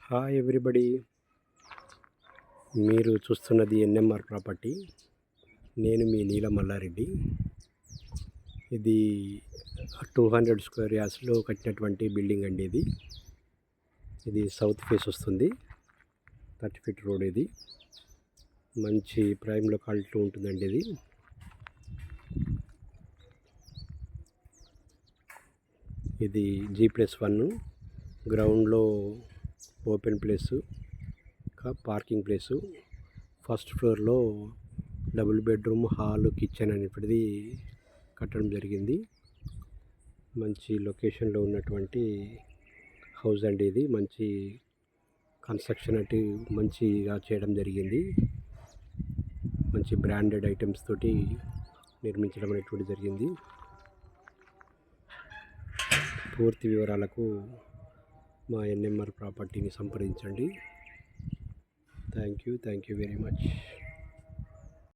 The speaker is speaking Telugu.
హాయ్ ఎవ్రీబడి, మీరు చూస్తున్నది ఎన్ఎంఆర్ ప్రాపర్టీ. నేను మీ నీల మల్లారెడ్డి. ఇది 200 స్క్వేర్ యార్డ్స్లో కట్టినటువంటి బిల్డింగ్ అండి. ఇది సౌత్ ఫేస్ వస్తుంది. 30 ఫీట్ రోడ్. ఇది మంచి ప్రైమ్ లొకాలిటీలో ఉంటుందండి. ఇది G+1 గ్రౌండ్లో open place, parking place. First ఫ్లోర్లో డబుల్ బెడ్రూమ్, హాల్, కిచెన్ అనేటిది కట్టడం జరిగింది. మంచి లొకేషన్లో ఉన్నటువంటి హౌస్ అండి. ఇది మంచి కన్స్ట్రక్షన్ అంటే మంచిగా చేయడం జరిగింది. మంచి బ్రాండెడ్ ఐటమ్స్ తోటి నిర్మించడం అనేటువంటి జరిగింది. పూర్తి వివరాలకు మా ఎన్ఎంఆర్ ప్రాపర్టీని సంప్రదించండి. Thank you very much.